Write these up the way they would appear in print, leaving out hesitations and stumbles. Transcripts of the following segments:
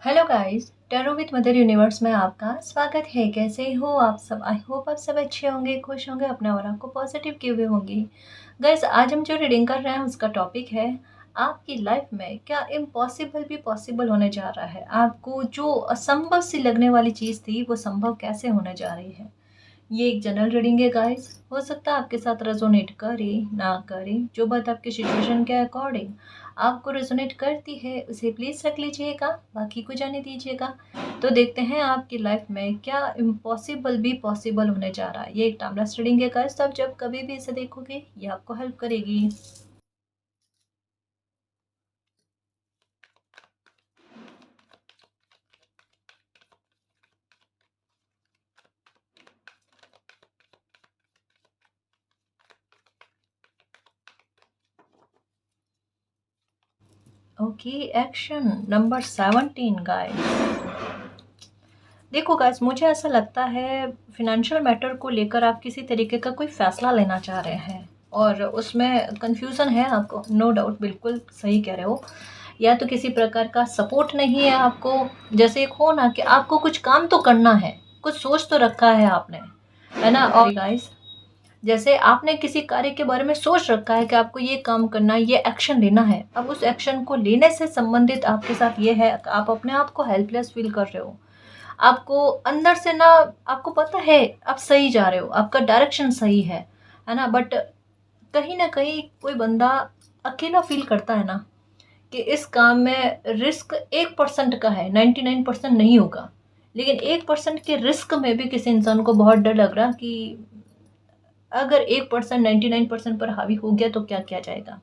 Hello guys, tarot with mother universe में आपका स्वागत है। कैसे हो आप सब? आई होप आप सब अच्छे होंगे, खुश होंगे, अपने और आपको पॉजिटिव किए हुए होंगे। गाइस, आज हम जो रीडिंग कर रहे हैं उसका टॉपिक है आपकी लाइफ में क्या इम्पॉसिबल भी पॉसिबल होने जा रहा है। आपको जो असंभव सी लगने वाली चीज़ थी वो संभव कैसे होने जा रही है। ये एक जनरल रीडिंग है गाइस। हो सकता है आपके साथ रेजोनेट करे ना करे, जो बात आपके सिचुएशन के अकॉर्डिंग आपको रेजोनेट करती है उसे प्लीज़ रख लीजिएगा, बाकी को जाने दीजिएगा। तो देखते हैं आपकी लाइफ में क्या इम्पॉसिबल भी पॉसिबल होने जा रहा है। ये एक टाइमलेस रीडिंग है गाइस, तो आप जब कभी भी इसे देखोगे ये आपको हेल्प करेगी। Okay, action number 17 guys. देखो गाइस, मुझे ऐसा लगता है फिनेंशियल मैटर को लेकर आप किसी तरीके का कोई फ़ैसला लेना चाह रहे हैं और उसमें कन्फ्यूज़न है आपको। नो डाउट, बिल्कुल सही कह रहे हो। या तो किसी प्रकार का सपोर्ट नहीं है आपको, जैसे एक हो ना कि आपको कुछ काम तो करना है, कुछ सोच तो रखा है आपने, है ना। और गाइस, जैसे आपने किसी कार्य के बारे में सोच रखा है कि आपको ये काम करना है, ये एक्शन लेना है। अब उस एक्शन को लेने से संबंधित आपके साथ ये है कि आप अपने आप को हेल्पलेस फील कर रहे हो। आपको अंदर से ना, आपको पता है आप सही जा रहे हो, आपका डायरेक्शन सही है ना। बट कहीं ना कहीं कोई बंदा अकेला फील करता है ना कि इस काम में रिस्क 1% का है, 99% नहीं होगा। लेकिन 1% के रिस्क में भी किसी इंसान को बहुत डर लग रहा कि अगर 1% 99% पर हावी हो गया तो क्या किया जाएगा।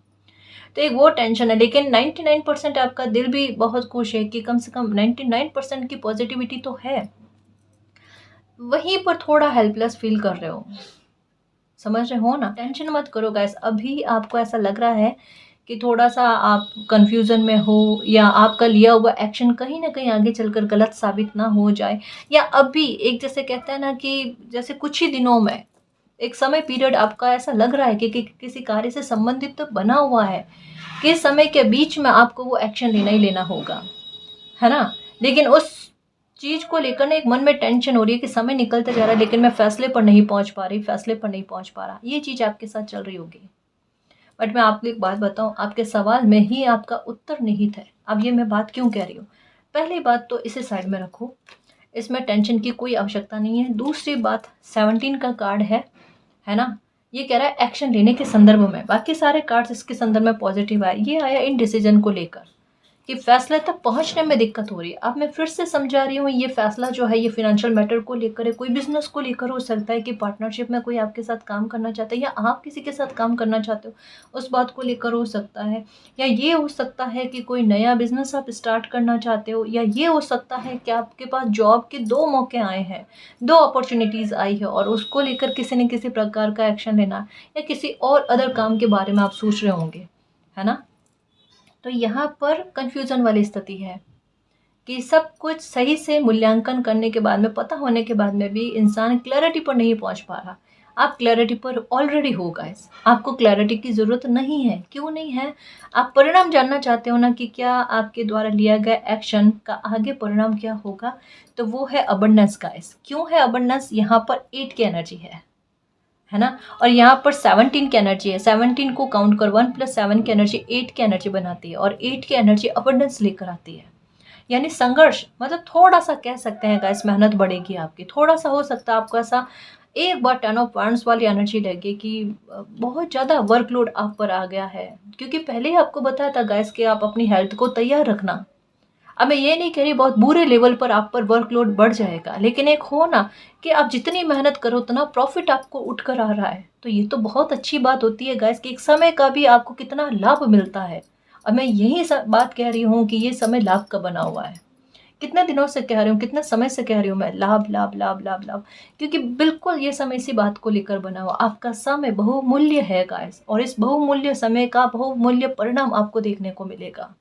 तो एक वो टेंशन है। लेकिन 99% आपका दिल भी बहुत खुश है कि कम से कम 99% की पॉजिटिविटी तो है। वहीं पर थोड़ा हेल्पलेस फील कर रहे हो, समझ रहे हो ना। टेंशन मत करो गाइस, अभी आपको ऐसा लग रहा है कि थोड़ा सा आप कंफ्यूजन में हो, या आपका लिया हुआ एक्शन कहीं ना कहीं आगे चलकर गलत साबित ना हो जाए। या अभी एक जैसे कहते हैं ना कि जैसे कुछ ही दिनों में एक समय पीरियड आपका ऐसा लग रहा है कि किसी कार्य से संबंधित तो बना हुआ है कि समय के बीच में आपको वो एक्शन लेना ही लेना होगा, है ना। लेकिन उस चीज को लेकर ना एक मन में टेंशन हो रही है कि समय निकलते जा रहा है लेकिन मैं फैसले पर नहीं पहुंच पा रही, फैसले पर नहीं पहुंच पा रहा। ये चीज आपके साथ चल रही होगी। बट मैं आपको एक बात बताऊं, आपके सवाल में ही आपका उत्तर निहित है। अब ये मैं बात क्यों कह रही हूँ, पहली बात तो इसे साइड में रखो, इसमें टेंशन की कोई आवश्यकता नहीं है। दूसरी बात, 17 का कार्ड है ना। ये कह रहा है एक्शन लेने के संदर्भ में, बाकी सारे कार्ड्स इसके संदर्भ में पॉजिटिव आए। ये आया इन डिसीजन को लेकर कि फैसले तक पहुंचने में दिक्कत हो रही है। अब मैं फिर से समझा रही हूँ, ये फैसला जो है ये फिनेंशियल मैटर को लेकर है, कोई बिजनेस को लेकर हो सकता है कि पार्टनरशिप में कोई आपके साथ काम करना चाहता है या आप किसी के साथ काम करना चाहते हो, उस बात को लेकर हो सकता है। या ये हो सकता है कि कोई नया बिजनेस आप स्टार्ट करना चाहते हो, या ये हो सकता है कि आपके पास जॉब के 2 मौके आए हैं, 2 अपॉर्चुनिटीज़ आई है और उसको लेकर किसी न किसी प्रकार का एक्शन लेना, या किसी और अदर काम के बारे में आप सोच रहे होंगे, है ना। तो यहाँ पर कंफ्यूजन वाली स्थिति है कि सब कुछ सही से मूल्यांकन करने के बाद में, पता होने के बाद में भी इंसान क्लैरिटी पर नहीं पहुंच पा रहा। आप क्लैरिटी पर ऑलरेडी हो गाइस, आपको क्लैरिटी की ज़रूरत नहीं है। क्यों नहीं है? आप परिणाम जानना चाहते हो ना कि क्या आपके द्वारा लिया गया एक्शन का आगे परिणाम क्या होगा। तो वो है अबंडेंस गाइस। क्यों है अबंडेंस? यहाँ पर 8 की एनर्जी है ना। और यहाँ पर 17 की एनर्जी है। 17 को काउंट कर, 1 + 7 की एनर्जी 8 की एनर्जी बनाती है और 8 की एनर्जी अबंडेंस लेकर आती है। यानी संघर्ष, मतलब थोड़ा सा कह सकते हैं गाइस, मेहनत बढ़ेगी आपकी। थोड़ा सा हो सकता है आपको ऐसा एक बार 10 ऑफ वांड्स वाली एनर्जी लगे कि बहुत ज़्यादा वर्कलोड आप पर आ गया है। क्योंकि पहले ही आपको बताया था गाइस कि आप अपनी हेल्थ को तैयार रखना। अब मैं ये नहीं कह रही बहुत बुरे लेवल पर आप पर वर्कलोड बढ़ जाएगा, लेकिन एक हो ना कि आप जितनी मेहनत करो उतना प्रॉफिट आपको उठकर आ रहा है। तो ये तो बहुत अच्छी बात होती है गाइस कि एक समय का भी आपको कितना लाभ मिलता है। अब मैं यही बात कह रही हूँ कि ये समय लाभ का बना हुआ है। कितने दिनों से कह रही हूँ, कितने समय से कह रही हूँ मैं, लाभ लाभ लाभ लाभ लाभ। क्योंकि बिल्कुल ये समय इसी बात को लेकर बना हुआ। आपका समय बहुमूल्य है गाइस, और इस बहुमूल्य समय का बहुमूल्य परिणाम आपको देखने को मिलेगा।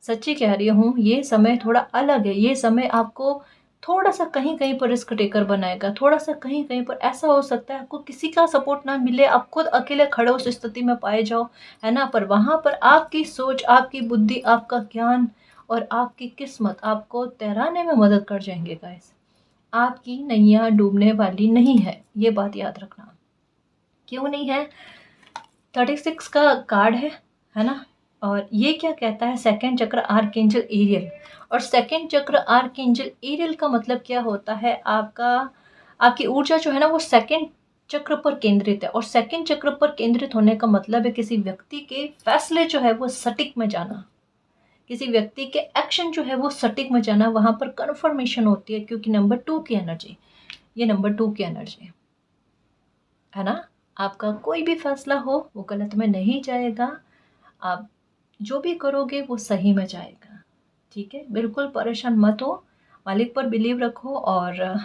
सच्ची कह रही हूँ, ये समय थोड़ा अलग है। ये समय आपको थोड़ा सा कहीं कहीं पर रिस्क टेकर बनाएगा। थोड़ा सा कहीं कहीं पर ऐसा हो सकता है आपको किसी का सपोर्ट ना मिले, आप खुद अकेले खड़े उस स्थिति में पाए जाओ, है ना। पर वहाँ पर आपकी सोच, आपकी बुद्धि, आपका ज्ञान और आपकी किस्मत आपको तैराने में मदद कर जाएंगे गाइस। आपकी नैया डूबने वाली नहीं है, ये बात याद रखना। क्यों नहीं है? 36 का कार्ड है ना। और ये क्या कहता है? सेकंड चक्र आर्कएंजल एरियल। और सेकंड चक्र आर्कएंजल एरियल का मतलब क्या होता है? आपकी ऊर्जा जो है ना वो सेकंड चक्र पर केंद्रित है। और सेकंड चक्र पर केंद्रित होने का मतलब है किसी व्यक्ति के फैसले जो है वो सटीक में जाना, किसी व्यक्ति के एक्शन जो है वो सटीक में जाना, वहां पर कन्फर्मेशन होती है। क्योंकि नंबर 2 की एनर्जी, ये नंबर 2 की एनर्जी है ना। आपका कोई भी फैसला हो वो गलत में नहीं जाएगा, आप जो भी करोगे वो सही में जाएगा। ठीक है, बिल्कुल परेशान मत हो, मालिक पर बिलीव रखो। और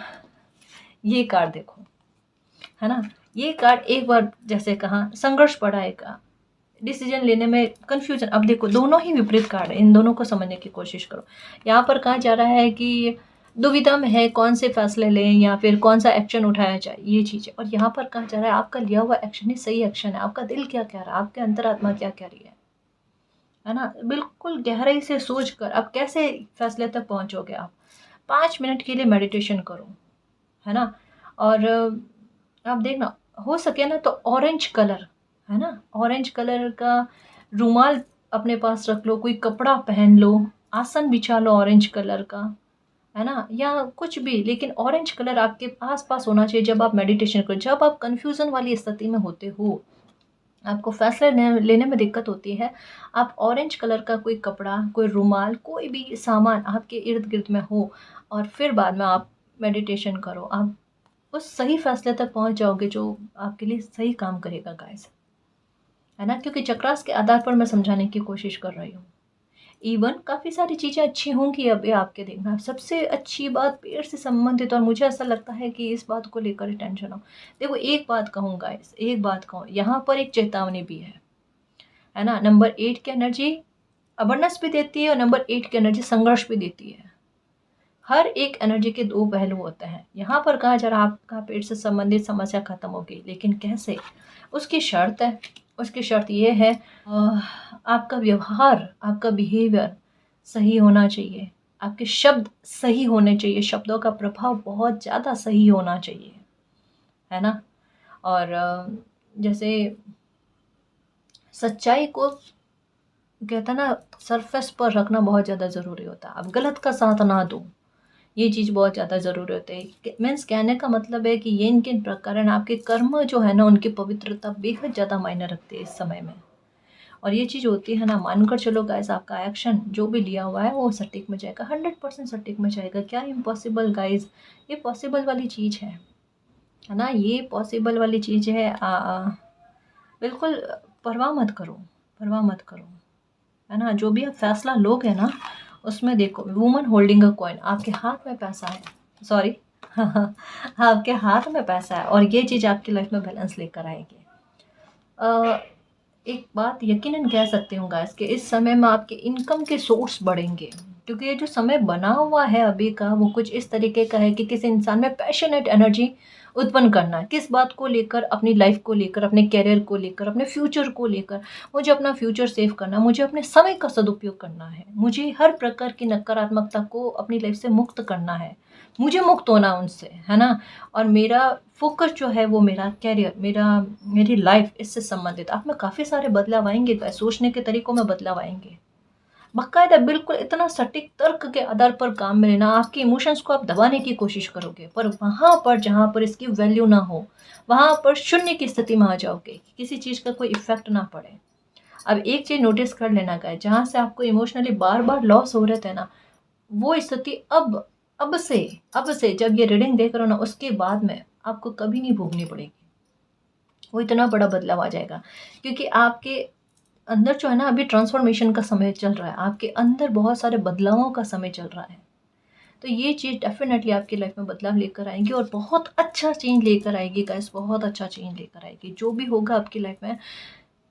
ये कार्ड देखो, है ना। ये कार्ड एक बार जैसे कहा संघर्ष बढ़ाएगा, डिसीजन लेने में कंफ्यूजन। अब देखो दोनों ही विपरीत कार्ड है, इन दोनों को समझने की कोशिश करो। यहाँ पर कहा जा रहा है कि दुविधा में है, कौन से फैसले लें या फिर कौन सा एक्शन उठाया जाए, ये चीज़ है। और यहाँ पर कहा जा रहा है आपका लिया हुआ एक्शन ही सही एक्शन है। आपका दिल क्या कह रहा है, आपके अंतरात्मा क्या कह रही है ना। बिल्कुल गहराई से सोच कर अब कैसे फैसले तक पहुँचोगे आप। 5 मिनट के लिए मेडिटेशन करो, है ना। और आप देखना, हो सके ना तो ऑरेंज कलर, है ना, ऑरेंज कलर का रुमाल अपने पास रख लो, कोई कपड़ा पहन लो, आसन बिछा लो ऑरेंज कलर का, है ना, या कुछ भी, लेकिन ऑरेंज कलर आपके आस पास होना चाहिए जब आप मेडिटेशन करो। जब आप कंफ्यूजन वाली स्थिति में होते हो, आपको फैसले लेने में दिक्कत होती है, आप ऑरेंज कलर का कोई कपड़ा, कोई रुमाल, कोई भी सामान आपके इर्द गिर्द में हो, और फिर बाद में आप मेडिटेशन करो। आप उस सही फैसले तक पहुंच जाओगे जो आपके लिए सही काम करेगा गाइस, है ना। क्योंकि चक्रास के आधार पर मैं समझाने की कोशिश कर रही हूँ। इवन काफ़ी सारी चीज़ें अच्छी होंगी अभी आपके देखना। सबसे अच्छी बात पेड़ से संबंधित, और मुझे ऐसा लगता है कि इस बात को लेकर टेंशन हो। देखो एक बात कहूँ गाइस, एक बात कहूँ, यहाँ पर एक चेतावनी भी है ना। नंबर 8 की एनर्जी अबंडेंस भी देती है और नंबर 8 की एनर्जी संघर्ष भी देती है। हर एक एनर्जी के 2 पहलू होते हैं। यहाँ पर कहा जा रहा है आपका पेट से संबंधित समस्या खत्म होगी, लेकिन कैसे? उसकी शर्त है, उसकी शर्त ये है आपका व्यवहार, आपका बिहेवियर सही होना चाहिए, आपके शब्द सही होने चाहिए, शब्दों का प्रभाव बहुत ज़्यादा सही होना चाहिए, है ना। और जैसे सच्चाई को कहता ना सरफेस पर रखना बहुत ज़्यादा ज़रूरी होता है। आप गलत का साथ ना दो, ये चीज़ बहुत ज़्यादा ज़रूरी होती है। मीन्स कहने का मतलब है कि ये इनके प्रकरण आपके कर्म जो है ना उनकी पवित्रता बेहद ज़्यादा मायने रखती है इस समय में। और ये चीज़ होती है ना, मानकर चलो गाइस, आपका एक्शन जो भी लिया हुआ है वो सटीक में जाएगा, 100% सटीक में जाएगा। क्या इम्पॉसिबल गाइस? ये पॉसिबल वाली चीज़ है ना, ये पॉसिबल वाली चीज़ है। बिल्कुल परवाह मत करो, परवाह मत करो, है ना। जो भी आप फैसला लोगे ना उसमें देखो, वुमन होल्डिंग अ कॉइन, आपके हाथ में पैसा है, सॉरी आपके हाथ में पैसा है, और ये चीज़ आपकी लाइफ में बैलेंस लेकर आएगी। एक बात यकीनन कह सकती हूँ गाइस कि इस समय में आपके इनकम के सोर्स बढ़ेंगे। क्योंकि ये जो समय बना हुआ है अभी का, वो कुछ इस तरीके का है कि किसी इंसान में पैशनेट एनर्जी उत्पन्न करना है। किस बात को लेकर? अपनी लाइफ को लेकर, अपने कैरियर को लेकर, अपने फ्यूचर को लेकर। मुझे अपना फ्यूचर सेव करना, मुझे अपने समय का सदुपयोग करना है, मुझे हर प्रकार की नकारात्मकता को अपनी लाइफ से मुक्त करना है, मुझे मुक्त होना उनसे, है ना। और मेरा फोकस जो है वो मेरा कैरियर, मेरी लाइफ, इससे संबंधित। आप में काफ़ी सारे बदलाव आएंगे, सोचने के तरीकों में बदलाव आएंगे, बाकायदा बिल्कुल इतना सटीक तर्क के आधार पर काम में लेना। आपके इमोशंस को आप दबाने की कोशिश करोगे, पर वहाँ पर जहाँ पर इसकी वैल्यू ना हो, वहाँ पर शून्य की स्थिति में आ जाओगे, किसी चीज़ का कोई इफेक्ट ना पड़े। अब एक चीज़ नोटिस कर लेना गाइस, जहाँ से आपको इमोशनली बार बार लॉस हो रहे थे ना, वो स्थिति अब से जब ये रीडिंग देख रहे हो ना, उसके बाद में आपको कभी नहीं भोगनी पड़ेगी। वो इतना बड़ा बदलाव आ जाएगा, क्योंकि आपके अंदर जो है ना अभी ट्रांसफॉर्मेशन का समय चल रहा है, आपके अंदर बहुत सारे बदलावों का समय चल रहा है। तो ये चीज़ डेफिनेटली आपकी लाइफ में बदलाव लेकर आएंगी, और बहुत अच्छा चेंज लेकर आएगी गाइस, बहुत अच्छा चेंज लेकर आएगी। जो भी होगा आपकी लाइफ में,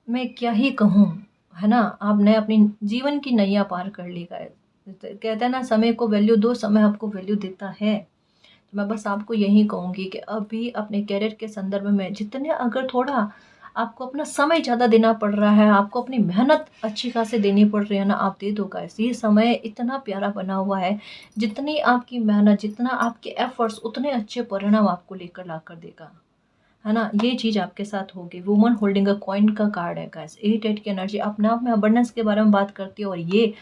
मैं क्या ही कहूँ, है ना। आपने अपनी जीवन की नैया पार कर ली गाइस। कहते हैं ना, समय को वैल्यू दो, समय आपको वैल्यू देता है। तो मैं बस आपको यही कहूँगी कि अभी अपने कैरियर के संदर्भ में जितने अगर थोड़ा आपको अपना समय ज़्यादा देना पड़ रहा है, आपको अपनी मेहनत अच्छी खासी देनी पड़ रही है ना, आप दे दो गाइस। ये समय इतना प्यारा बना हुआ है, जितनी आपकी मेहनत, जितना आपके एफर्ट्स, उतने अच्छे परिणाम आपको लेकर ला कर देगा, है ना। ये चीज़ आपके साथ होगी। वुमन होल्डिंग अ कॉइन का कार्ड है गाइस। 8 की एनर्जी अपने आप में अबंडेंस के बारे में बात करती है, और ये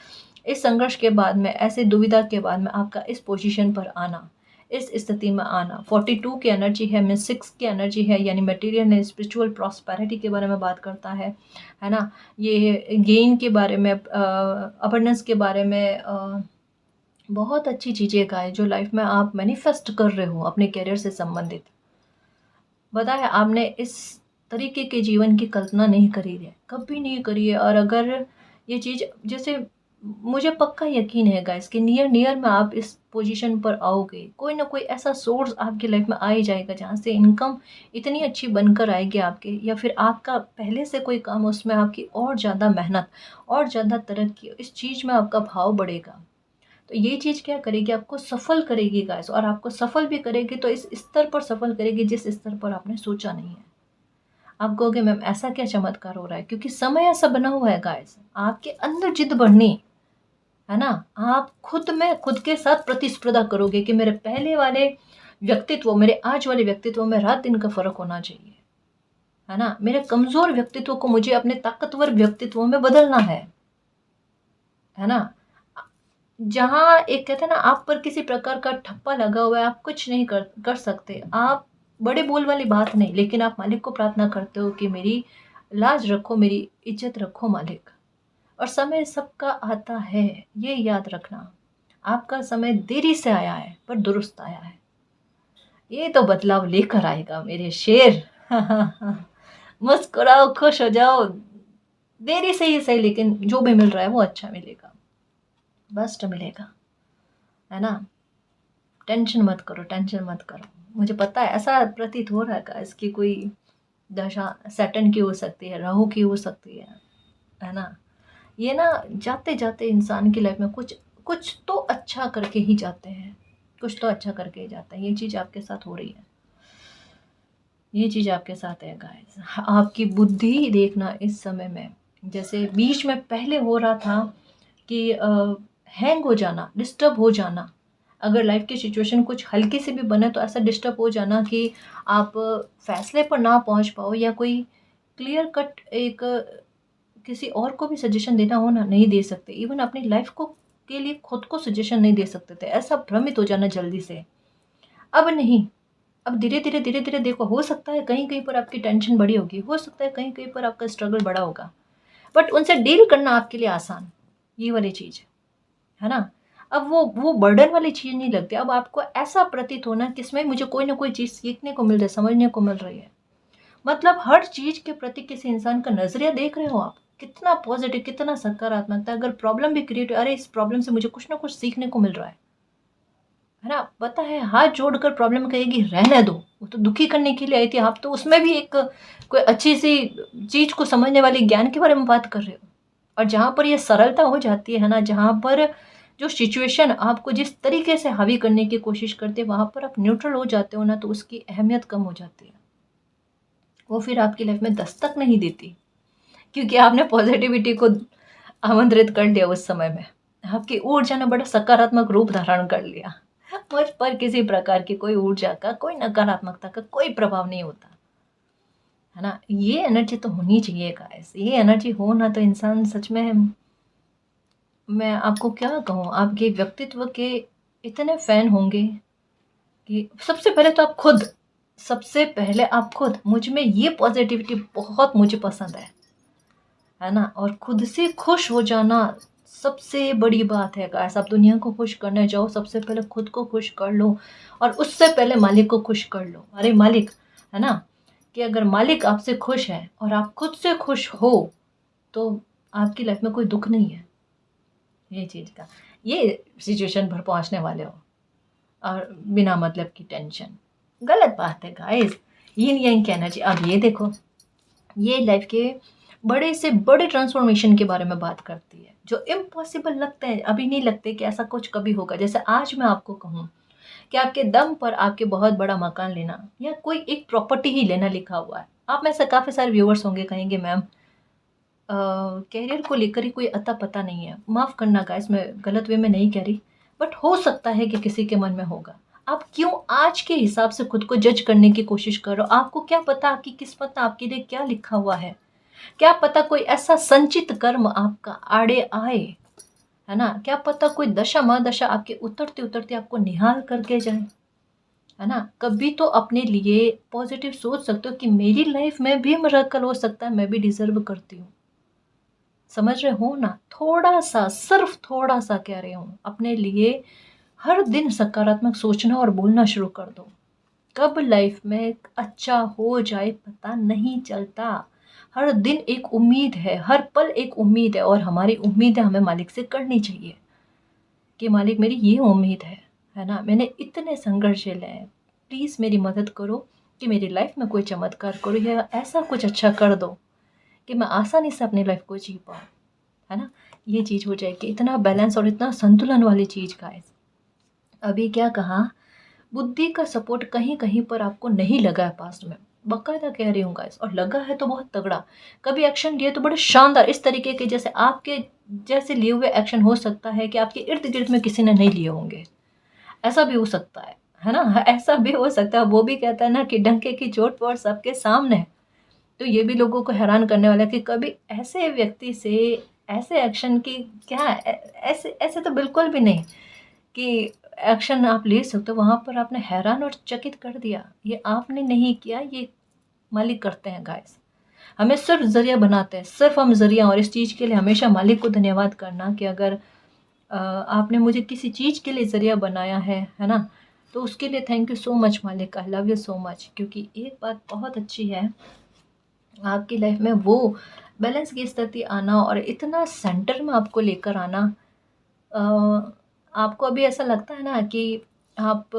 इस संघर्ष के बाद में, ऐसे दुविधा के बाद में आपका इस पोजीशन पर आना, इस स्थिति में आना। 42 की एनर्जी है, मीन 6 की एनर्जी है, यानी मटेरियल एंड स्पिरिचुअल प्रॉस्पेरिटी के बारे में बात करता है ना। ये गेन के बारे में, अबंडेंस के बारे में, बहुत अच्छी चीज़ें का है जो लाइफ में आप मैनिफेस्ट कर रहे हो अपने करियर से संबंधित। पता है, आपने इस तरीके के जीवन की कल्पना नहीं करी है, कभी नहीं करी है। और अगर ये चीज़, जैसे मुझे पक्का यकीन है गाइस कि नियर नियर में आप इस पोजीशन पर आओगे, कोई ना कोई ऐसा सोर्स आपकी लाइफ में आ ही जाएगा जहाँ से इनकम इतनी अच्छी बनकर आएगी आपके, या फिर आपका पहले से कोई काम, उसमें आपकी और ज़्यादा मेहनत, और ज़्यादा तरक्की, इस चीज़ में आपका भाव बढ़ेगा। तो ये चीज़ क्या करेगी, आपको सफल करेगी गाइस। और आपको सफल भी करेगी तो इस स्तर पर सफल करेगी जिस स्तर पर आपने सोचा नहीं है। आप कहोगे मैम ऐसा क्या चमत्कार हो रहा है, क्योंकि समय ऐसा बना हुआ है गाइस, आपके अंदर जिद बढ़नी है ना। आप खुद में खुद के साथ प्रतिस्पर्धा करोगे कि मेरे पहले वाले व्यक्तित्व, मेरे आज वाले व्यक्तित्व में रात दिन का फर्क होना चाहिए, है ना। मेरे कमजोर व्यक्तित्व को मुझे अपने ताकतवर व्यक्तित्व में बदलना है ना। जहाँ एक कहते हैं ना, आप पर किसी प्रकार का ठप्पा लगा हुआ है, आप कुछ नहीं कर सकते, आप बड़े बोल वाली बात नहीं, लेकिन आप मालिक को प्रार्थना करते हो कि मेरी लाज रखो, मेरी इज्जत रखो मालिक। और समय सबका आता है, ये याद रखना। आपका समय देरी से आया है पर दुरुस्त आया है। ये तो बदलाव लेकर आएगा मेरे शेर। मुस्कुराओ, खुश हो जाओ, देरी से ही सही, लेकिन जो भी मिल रहा है वो अच्छा मिलेगा, बेस्ट मिलेगा, है ना। टेंशन मत करो, टेंशन मत करो। मुझे पता है ऐसा प्रतीत हो रहा है इसकी कोई दशा सैटर्न की हो सकती है, राहु की हो सकती है ना। ये ना जाते जाते इंसान की लाइफ में कुछ कुछ तो अच्छा करके ही जाते हैं, कुछ तो अच्छा करके ही जाते हैं। ये चीज़ आपके साथ हो रही है, ये चीज़ आपके साथ है गाइस। आपकी बुद्धि देखना इस समय में, जैसे बीच में पहले हो रहा था कि हैंग हो जाना, डिस्टर्ब हो जाना। अगर लाइफ की सिचुएशन कुछ हल्की से भी बने तो ऐसा डिस्टर्ब हो जाना कि आप फैसले पर ना पहुंच पाओ, या कोई क्लियर कट एक किसी और को भी सजेशन देना हो ना, नहीं दे सकते। इवन अपनी लाइफ को के लिए खुद को सजेशन नहीं दे सकते थे, ऐसा भ्रमित हो जाना जल्दी से। अब नहीं, अब धीरे धीरे देखो, हो सकता है कहीं कहीं पर आपकी टेंशन बड़ी होगी, हो सकता है कहीं कहीं पर आपका स्ट्रगल बड़ा होगा, बट उनसे डील करना आपके लिए आसान, ये वाली चीज़ है ना। अब वो बर्डन वाली चीज़ नहीं लगती। अब आपको ऐसा प्रतीत होना कि इसमें मुझे कोई ना कोई चीज़ सीखने को मिल रही है, समझने को मिल रही है। मतलब हर चीज़ के प्रति किसी इंसान का नज़रिया देख रहे हो आप, कितना पॉजिटिव, कितना सकारात्मक था। अगर प्रॉब्लम भी क्रिएट, अरे इस प्रॉब्लम से मुझे कुछ ना कुछ सीखने को मिल रहा है ना। पता है, हाथ जोड़कर प्रॉब्लम कहेगी रहने दो, वो तो दुखी करने के लिए आई थी, आप तो उसमें भी एक कोई अच्छी सी चीज़ को समझने वाली ज्ञान के बारे में बात कर रहे हो। और जहाँ पर ये सरलता हो जाती है ना, जहाँ पर जो सिचुएशन आपको जिस तरीके से हावी करने की कोशिश करते हैं, वहाँ पर आप न्यूट्रल हो जाते हो ना, तो उसकी अहमियत कम हो जाती है। वो फिर आपकी लाइफ में दस्तक नहीं देती, क्योंकि आपने पॉजिटिविटी को आमंत्रित कर लिया उस समय में। आपकी ऊर्जा ने बड़ा सकारात्मक रूप धारण कर लिया। मुझ पर किसी प्रकार की कोई ऊर्जा का, कोई नकारात्मकता का कोई प्रभाव नहीं होता, है ना। ये एनर्जी तो होनी चाहिए गाइस। ये एनर्जी हो ना तो इंसान सच में, मैं आपको क्या कहूँ, आपके व्यक्तित्व के इतने फैन होंगे कि सबसे पहले तो आप खुद, सबसे पहले आप खुद, मुझ में ये पॉजिटिविटी बहुत मुझे पसंद है ना। और खुद से खुश हो जाना सबसे बड़ी बात है गाइस। आप दुनिया को खुश करने जाओ, सबसे पहले खुद को खुश कर लो, और उससे पहले मालिक को खुश कर लो। अरे मालिक, है ना, कि अगर मालिक आपसे खुश है और आप खुद से खुश हो तो आपकी लाइफ में कोई दुख नहीं है। ये चीज़ का, ये सिचुएशन पर पहुंचने वाले हो और बिना मतलब की टेंशन, गलत बात है गाइस। यिन यांग की एनर्जी। अब ये देखो, ये लाइफ के बड़े से बड़े ट्रांसफॉर्मेशन के बारे में बात करती है, जो इम्पॉसिबल लगते हैं, अभी नहीं लगते कि ऐसा कुछ कभी होगा। जैसे आज मैं आपको कहूँ कि आपके दम पर आपके बहुत बड़ा मकान लेना, या कोई एक प्रॉपर्टी ही लेना लिखा हुआ है, आप में से काफ़ी सारे व्यूअर्स होंगे, कहेंगे मैम कैरियर को लेकर ही कोई अता पता नहीं है। माफ़ करना गाइस, मैं गलत वे में नहीं कह रही, बट हो सकता है कि किसी के मन में होगा। आप क्यों आज के हिसाब से खुद को जज करने की कोशिश कर रहे हो? आपको क्या पता आपकी किस्मत में आपके लिए क्या लिखा हुआ है? क्या पता कोई ऐसा संचित कर्म आपका आड़े आए, है ना? क्या पता कोई दशा महादशा आपके उतरते उतरते आपको निहाल करके जाए, है ना? कभी तो अपने लिए पॉजिटिव सोच सकते हो कि मेरी लाइफ में भी मिरेकल हो सकता है, मैं भी डिजर्व करती हूँ। समझ रहे हो ना? थोड़ा सा, सिर्फ थोड़ा सा कह रही हूँ, अपने लिए हर दिन सकारात्मक सोचना और बोलना शुरू कर दो। कब लाइफ में अच्छा हो जाए पता नहीं चलता। हर दिन एक उम्मीद है, हर पल एक उम्मीद है, और हमारी उम्मीदें हमें मालिक से करनी चाहिए कि मालिक मेरी ये उम्मीद है ना? मैंने इतने संघर्ष झेले हैं, प्लीज़ मेरी मदद करो कि मेरी लाइफ में कोई चमत्कार करो या ऐसा कुछ अच्छा कर दो कि मैं आसानी से अपनी लाइफ को जी पाऊँ, है ना? ये चीज़ हो जाएगी। इतना बैलेंस और इतना संतुलन वाली चीज़ गाइस। अभी क्या कहा, बुद्धि का सपोर्ट कहीं कहीं पर आपको नहीं लगा है पास्ट में, बकायदा कह रही हूँ गाइस, और लगा है तो बहुत तगड़ा। कभी एक्शन लिए तो बड़े शानदार, इस तरीके के जैसे आपके जैसे लिए हुए एक्शन हो सकता है कि आपके इर्द गिर्द में किसी ने नहीं लिए होंगे। ऐसा भी हो सकता है ना? ऐसा भी हो सकता है। वो भी कहता है ना कि डंके की चोट पर सबके सामने है। तो ये भी लोगों को हैरान करने वाला है कि कभी ऐसे व्यक्ति से ऐसे एक्शन की क्या ऐसे ऐसे तो बिल्कुल भी नहीं कि एक्शन आप ले सकते हो। वहाँ पर आपने हैरान और चकित कर दिया। ये आपने नहीं किया, ये मालिक करते हैं गाइस। हमें सिर्फ ज़रिया बनाते हैं, सिर्फ हम ज़रिया, और इस चीज़ के लिए हमेशा मालिक को धन्यवाद करना कि अगर आपने मुझे किसी चीज़ के लिए ज़रिया बनाया है ना? तो उसके लिए थैंक यू सो मच मालिक, I love you so much. क्योंकि एक बात बहुत अच्छी है, आपकी लाइफ में वो बैलेंस की स्थिति आना और इतना सेंटर में आपको लेकर आना। अ, आपको अभी ऐसा लगता है ना कि आप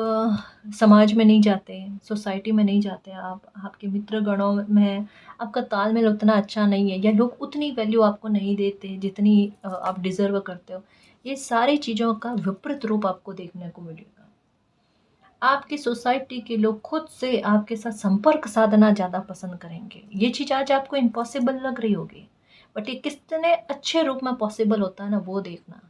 समाज में नहीं जाते, सोसाइटी में नहीं जाते, आप आपके मित्र गणों में आपका तालमेल उतना अच्छा नहीं है, या लोग उतनी वैल्यू आपको नहीं देते जितनी आप डिज़र्व करते हो। ये सारी चीज़ों का विपरीत रूप आपको देखने को मिलेगा। आपकी सोसाइटी के लोग खुद से आपके साथ संपर्क साधना ज़्यादा पसंद करेंगे। ये चीज़ आज आपको इम्पॉसिबल लग रही होगी, बट ये कितने अच्छे रूप में पॉसिबल होता है ना, वो देखना।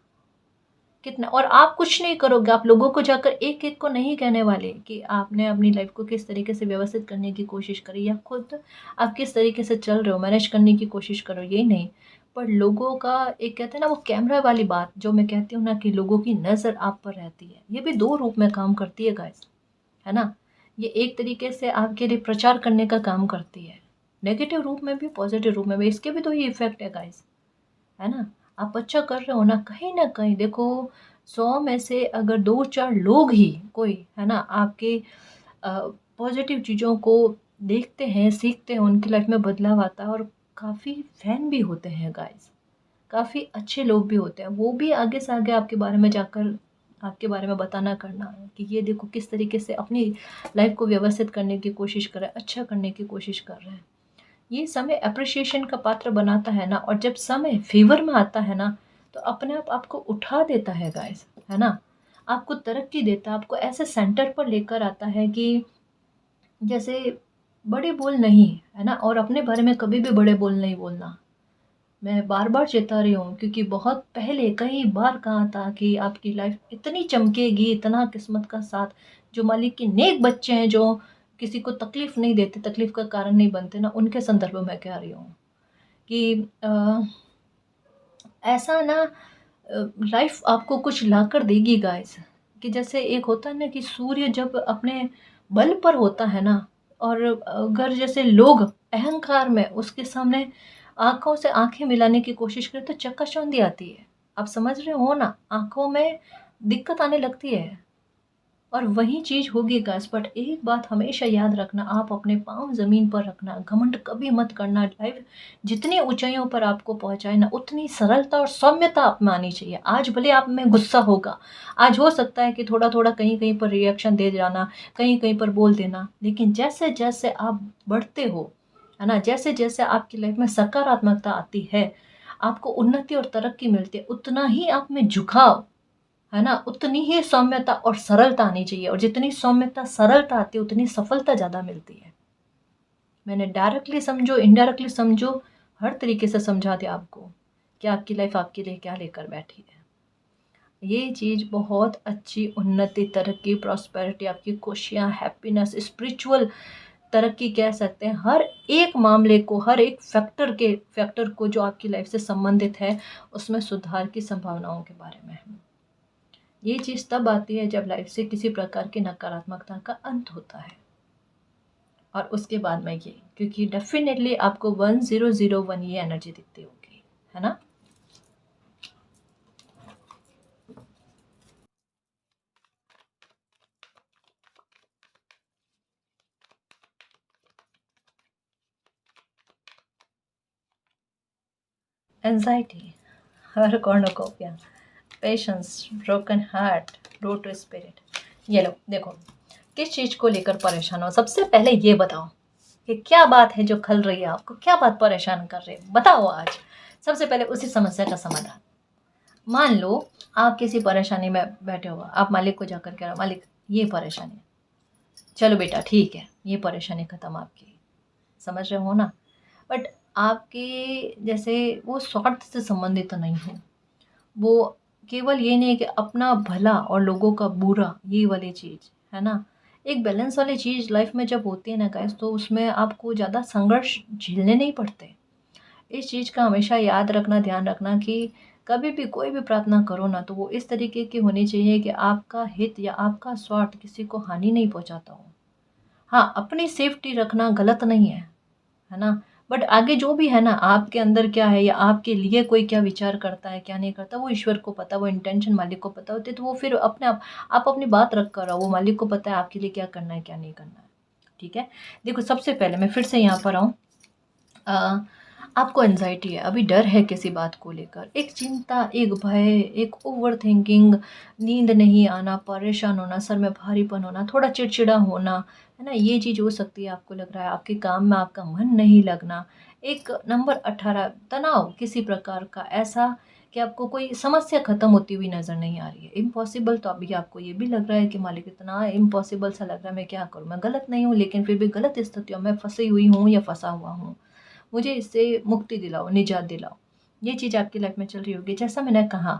कितना, और आप कुछ नहीं करोगे, आप लोगों को जाकर एक-एक को नहीं कहने वाले कि आपने अपनी लाइफ़ को किस तरीके से व्यवस्थित करने की कोशिश करी, या खुद आप किस तरीके से चल रहे हो, मैनेज करने की कोशिश करो, ये नहीं। पर लोगों का एक कहते हैं ना वो कैमरा वाली बात, जो मैं कहती हूँ ना कि लोगों की नज़र आप पर रहती है, ये भी 2 रूप में काम करती है गाइस, है ना? ये एक तरीके से आपके लिए प्रचार करने का काम करती है, नेगेटिव रूप में भी, पॉजिटिव रूप में भी, इसके भी तो ये इफ़ेक्ट है गाइस, है ना? आप अच्छा कर रहे हो ना, कहीं न कहीं देखो 100 में से अगर 2-4 लोग ही कोई, है ना, आपके पॉज़िटिव चीज़ों को देखते हैं, सीखते हैं, उनकी लाइफ़ में बदलाव आता है, और काफ़ी फ़ैन भी होते हैं गाइस, काफ़ी अच्छे लोग भी होते हैं। वो भी आगे से आगे आपके बारे में जाकर आपके बारे में बताना करना कि ये देखो किस तरीके से अपनी लाइफ़ को व्यवस्थित करने की कोशिश कर रहा है, अच्छा करने की कोशिश कर रहे हैं। ये समय एप्रिसिएशन का पात्र बनाता है ना, और जब समय फेवर में आता है ना, तो अपने आप आपको उठा देता है गाइस, है ना? आपको तरक्की देता है, आपको ऐसे सेंटर पर लेकर आता है कि जैसे बड़े बोल नहीं, है ना? और अपने बारे में कभी भी बड़े बोल नहीं बोलना। मैं बार-बार चेता रही हूँ, क्योंकि बहुत पहले कई बार कहा था कि आपकी लाइफ इतनी चमकेगी, इतना किस्मत का साथ, जो मालिक के नेक बच्चे हैं, जो किसी को तकलीफ़ नहीं देते, तकलीफ़ का कारण नहीं बनते ना, उनके संदर्भ में मैं कह रही हूँ कि ऐसा ना लाइफ आपको कुछ लाकर देगी गाइस, कि जैसे एक होता है ना कि सूर्य जब अपने बल पर होता है ना, और अगर जैसे लोग अहंकार में उसके सामने आँखों से आँखें मिलाने की कोशिश करें तो चक्काचौंधी आती है। आप समझ रहे हो ना? आँखों में दिक्कत आने लगती है। और वही चीज़ होगी गाइस, बट एक बात हमेशा याद रखना, आप अपने पाँव ज़मीन पर रखना, घमंड कभी मत करना। लाइफ जितनी ऊँचाइयों पर आपको पहुँचाए ना, उतनी सरलता और सौम्यता आप में आनी चाहिए। आज भले आप में गुस्सा होगा, आज हो सकता है कि थोड़ा-थोड़ा कहीं-कहीं पर रिएक्शन दे जाना, कहीं-कहीं पर बोल देना, लेकिन जैसे-जैसे आप बढ़ते हो, है ना? जैसे-जैसे आपकी लाइफ में सकारात्मकता आती है, आपको उन्नति और तरक्की मिलती है, उतना ही आप में झुकाव, है ना? उतनी ही सौम्यता और सरलता आनी चाहिए, और जितनी सौम्यता, सरलता आती है, उतनी सफलता ज़्यादा मिलती है। मैंने डायरेक्टली समझो, इनडायरेक्टली समझो, हर तरीके से समझा दिया आपको कि आपकी लाइफ आपके लिए क्या लेकर बैठी है। ये चीज़ बहुत अच्छी उन्नति, तरक्की, प्रॉस्पेरिटी, आपकी खुशियाँ, हैप्पीनेस, स्पिरिचुअल तरक्की कह सकते हैं। हर एक मामले को, हर एक फैक्टर को जो आपकी लाइफ से संबंधित है, उसमें सुधार की संभावनाओं के बारे में है। ये चीज़ तब आती है जब लाइफ से किसी प्रकार की नकारात्मकता का अंत होता है। और उसके बाद में ये, क्योंकि डेफिनेटली आपको 1001 ये एनर्जी दिखती होगी, है ना। एंजाइटी, हर cornucopia, patience, broken heart, row to spirit. ये लो देखो, किस चीज़ को लेकर परेशान हो, सबसे पहले ये बताओ कि क्या बात है जो खल रही है आपको, क्या बात परेशान कर रही है, बताओ आज। सबसे पहले उसी समस्या का समाधान। मान लो आप किसी परेशानी में बैठे हो, आप मालिक को जाकर कह रहे हो, मालिक ये परेशानी है। चलो बेटा ठीक है, ये परेशानी खत्म आपकी, समझ रहे हो ना। बट आपके जैसे वो स्वार्थ से संबंधित तो नहीं है, वो केवल ये नहीं है कि अपना भला और लोगों का बुरा, ये वाली चीज़ है ना। एक बैलेंस वाली चीज़ लाइफ में जब होती है ना गाइस, तो उसमें आपको ज़्यादा संघर्ष झेलने नहीं पड़ते। इस चीज़ का हमेशा याद रखना, ध्यान रखना कि कभी भी कोई भी प्रार्थना करो ना, तो वो इस तरीके की होनी चाहिए कि आपका हित या आपका स्वार्थ किसी को हानि नहीं पहुंचाता हो। हाँ, अपनी सेफ्टी रखना गलत नहीं है ना। बट आगे जो भी है ना, आपके अंदर क्या है या आपके लिए कोई क्या विचार करता है, क्या नहीं करता, वो ईश्वर को पता, वो इंटेंशन मालिक को पता होती है। तो वो फिर अपने आप अपनी बात रख कर रहो, वो मालिक को पता है आपके लिए क्या करना है, क्या नहीं करना है। ठीक है। देखो, सबसे पहले मैं फिर से यहाँ पर आऊँ। आपको एंजाइटी है, अभी डर है किसी बात को लेकर, एक चिंता, एक भय, एक ओवर थिंकिंग, नींद नहीं आना, परेशान होना, सर में भारीपन होना, थोड़ा चिड़चिड़ा होना, है ना। ये चीज़ हो सकती है। आपको लग रहा है आपके काम में आपका मन नहीं लगना। एक नंबर 18, तनाव किसी प्रकार का ऐसा कि आपको कोई समस्या खत्म होती हुई नज़र नहीं आ रही है। इम्पॉसिबल, तो अभी आपको ये भी लग रहा है कि मालिक इतना इम्पॉसिबल सा लग रहा है, मैं क्या करूँ, मैं गलत नहीं हूँ लेकिन फिर भी गलत स्थितियों में फंसी हुई हूँ या फंसा हुआ हूँ, मुझे इससे मुक्ति दिलाओ, निजात दिलाओ। ये चीज़ आपकी लाइफ में चल रही होगी। जैसा मैंने कहा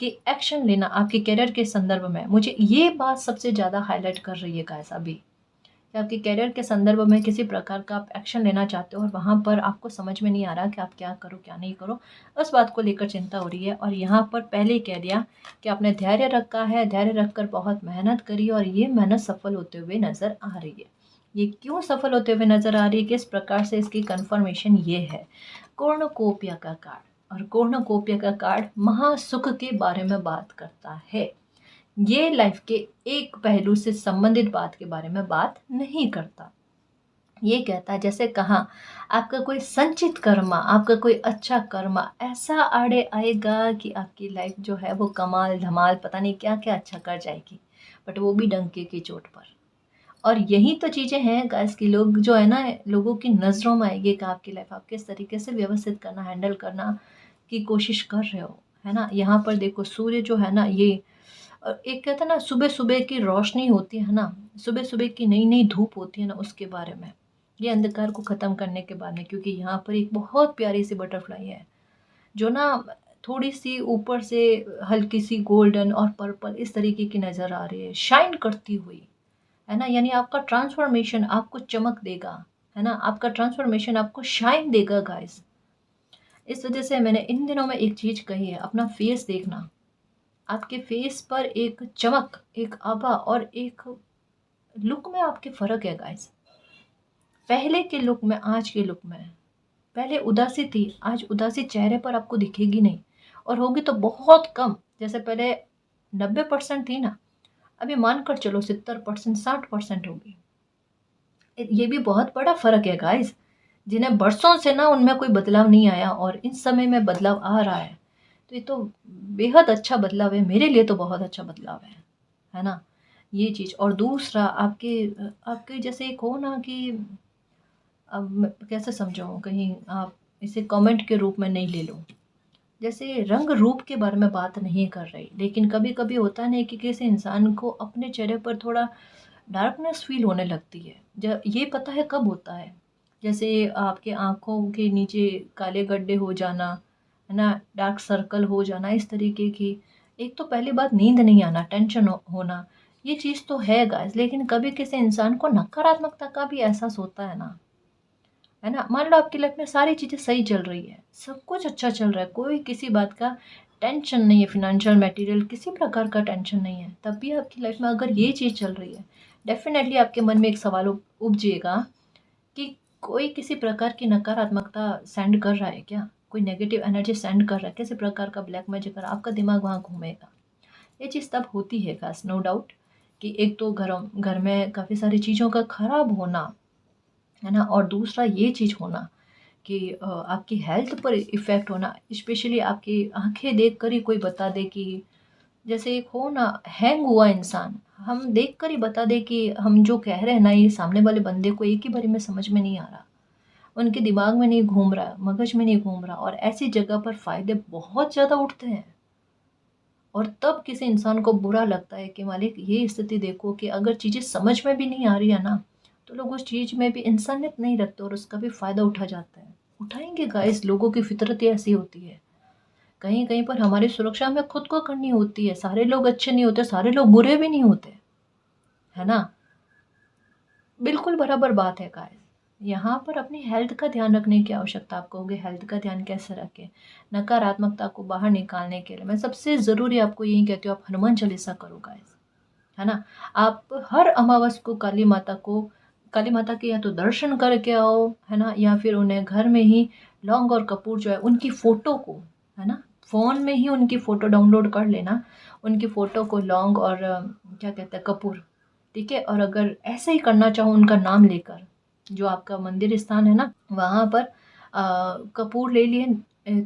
कि एक्शन लेना आपके करियर के संदर्भ में, मुझे ये बात सबसे ज़्यादा हाईलाइट कर रही है गाइस अभी, कि आपके करियर के संदर्भ में किसी प्रकार का आप एक्शन लेना चाहते हो और वहाँ पर आपको समझ में नहीं आ रहा कि आप क्या करो क्या नहीं करो, उस बात को लेकर चिंता हो रही है। और यहाँ पर पहले ही कह दिया कि आपने धैर्य रखा है, धैर्य रखकर बहुत मेहनत करी और ये मेहनत सफल होते हुए नज़र आ रही है। ये क्यों सफल होते हुए नज़र आ रही है, किस प्रकार से, इसकी कन्फर्मेशन ये है, कॉर्नुकोपिया का कार्ड। और कॉर्नुकोपिया का कार्ड महासुख के बारे में बात करता है। ये लाइफ के एक पहलू से संबंधित बात के बारे में बात नहीं करता। ये कहता है, जैसे कहा, आपका कोई संचित कर्मा, आपका कोई अच्छा कर्मा ऐसा आड़े आएगा कि आपकी लाइफ जो है वो कमाल धमाल पता नहीं क्या क्या अच्छा कर जाएगी, बट वो भी डंके की चोट पर। और यही तो चीज़ें हैं गाइस की लोग जो है ना, लोगों की नज़रों में आएगी कि आपकी लाइफ आप किस तरीके से व्यवस्थित करना, हैंडल करना की कोशिश कर रहे हो, है ना। यहाँ पर देखो, सूर्य जो है ना, ये एक कहते हैं ना, सुबह सुबह की रोशनी होती है ना, सुबह सुबह की नई नई धूप होती है ना, उसके बारे में, ये अंधकार को ख़त्म करने के बाद में। क्योंकि यहाँ पर एक बहुत प्यारी सी बटरफ्लाई है जो ना थोड़ी सी ऊपर से हल्की सी गोल्डन और पर्पल इस तरीके की नज़र आ रही है, शाइन करती हुई, है ना। यानी आपका ट्रांसफॉर्मेशन आपको चमक देगा, है ना, आपका ट्रांसफॉर्मेशन आपको शाइन देगा गाइस। इस वजह से मैंने इन दिनों में एक चीज़ कही है, अपना फेस देखना, आपके फेस पर एक चमक, एक आभा और एक लुक में आपके फ़र्क है गाइस। पहले के लुक में, आज के लुक में, पहले उदासी थी, आज उदासी चेहरे पर आपको दिखेगी नहीं, और होगी तो बहुत कम। जैसे पहले 90% थी ना, अभी मानकर चलो 70%, 60% होगी। ये भी बहुत बड़ा फ़र्क है गाइस। जिन्हें बरसों से ना उनमें कोई बदलाव नहीं आया और इन समय में बदलाव आ रहा है, तो ये तो बेहद अच्छा बदलाव है, मेरे लिए तो बहुत अच्छा बदलाव है ना। ये चीज़, और दूसरा आपके आपके जैसे एक हो ना कि, अब मैं कैसे समझाऊँ, कहीं आप इसे कमेंट के रूप में नहीं ले लो। जैसे रंग रूप के बारे में बात नहीं कर रही, लेकिन कभी कभी होता नहीं कि किसी इंसान को अपने चेहरे पर थोड़ा डार्कनेस फील होने लगती है। जब ये पता है कब होता है, जैसे आपके आँखों के नीचे काले गड्ढे हो जाना, है ना? डार्क सर्कल हो जाना, इस तरीके की। एक तो पहली बात नींद नहीं आना, टेंशन होना, ये चीज़ तो है गाइस, लेकिन कभी किसी इंसान को नकारात्मकता का भी एहसास होता है ना? मान लो आपकी लाइफ में सारी चीज़ें सही चल रही है, सब कुछ अच्छा चल रहा है, कोई किसी बात का टेंशन नहीं है, फ़ाइनेंशियल, मटेरियल किसी प्रकार का टेंशन नहीं है, तब भी आपकी लाइफ में अगर ये चीज़ चल रही है, डेफ़िनेटली आपके मन में एक सवाल उपजेगा कि कोई किसी प्रकार की नकारात्मकता सेंड कर रहा है क्या? कोई नेगेटिव एनर्जी सेंड कर रहा है? किसी प्रकार का ब्लैक मैजिक कर रहा है? आपका दिमाग वहाँ घूमेगा। ये चीज़ तब होती है खास, नो डाउट, कि एक तो घर में काफ़ी सारी चीज़ों का खराब होना, है ना? और दूसरा ये चीज़ होना कि आपकी हेल्थ पर इफ़ेक्ट होना, स्पेशली आपकी आँखें देखकर ही कोई बता दे कि जैसे एक हो ना, हैंग हुआ इंसान, हम देखकर ही बता दें कि हम जो कह रहे हैं ना, ये सामने वाले बंदे को एक ही बारी में समझ में नहीं आ रहा, उनके दिमाग में नहीं घूम रहा, मगज में नहीं घूम रहा, और ऐसी जगह पर फ़ायदे बहुत ज़्यादा उठते हैं। और तब किसी इंसान को बुरा लगता है कि मालिक ये स्थिति देखो कि अगर चीज़ें समझ में भी नहीं आ रही है ना, तो लोग उस चीज़ में भी इंसानियत नहीं रखते और उसका भी फ़ायदा उठा जाता है। उठाएँगे गाइस, लोगों की फ़ितरत ही ऐसी होती है। कहीं-कहीं पर हमारी सुरक्षा हमें खुद को करनी होती है। सारे लोग अच्छे नहीं होते, सारे लोग बुरे भी नहीं होते, है ना? बिल्कुल बराबर बात है गाइस। यहाँ पर अपनी हेल्थ का ध्यान रखने की आवश्यकता आपको होगी। हेल्थ का ध्यान कैसे रखें? नकारात्मकता को बाहर निकालने के लिए मैं सबसे ज़रूरी आपको यही कहती हूँ, आप हनुमान चालीसा करो गाइस, है ना? आप हर अमावस को काली माता के या तो दर्शन करके आओ, है ना? या फिर उन्हें घर में ही लौंग और कपूर जो है उनकी फ़ोटो को, है ना? फ़ोन में ही उनकी फ़ोटो डाउनलोड कर लेना। उनकी फ़ोटो को लौंग और क्या कहते हैं, कपूर, ठीक है? और अगर ऐसे ही करना चाहो उनका नाम लेकर, जो आपका मंदिर स्थान है ना, वहाँ पर कपूर ले लिए,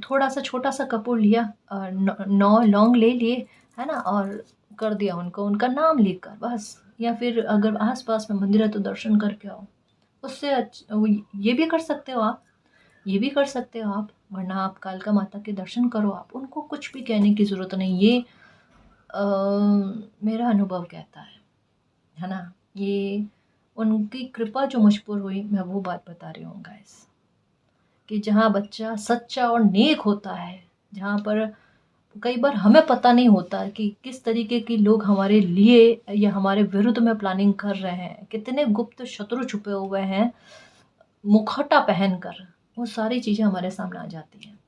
थोड़ा-सा छोटा-सा कपूर लिया, 9 लौंग ले लिए, है ना? और कर दिया उनको, उनका नाम लेकर बस। या फिर अगर आस-पास में मंदिर है तो दर्शन करके आओ। उससे ये भी कर सकते हो आप, ये भी कर सकते हो आप, वरना आप कालका माता के दर्शन करो आप। उनको कुछ भी कहने की ज़रूरत नहीं, ये अ, मेरा अनुभव कहता है ना? ये उनकी कृपा जो मुझ पर हुई, मैं वो बात बता रही हूँ गाइस, कि जहाँ बच्चा सच्चा और नेक होता है, जहाँ पर कई बार हमें पता नहीं होता कि किस तरीके के लोग हमारे लिए या हमारे विरुद्ध में प्लानिंग कर रहे हैं, कितने गुप्त शत्रु छुपे हुए हैं मुखौटा पहनकर, वो सारी चीज़ें हमारे सामने आ जाती हैं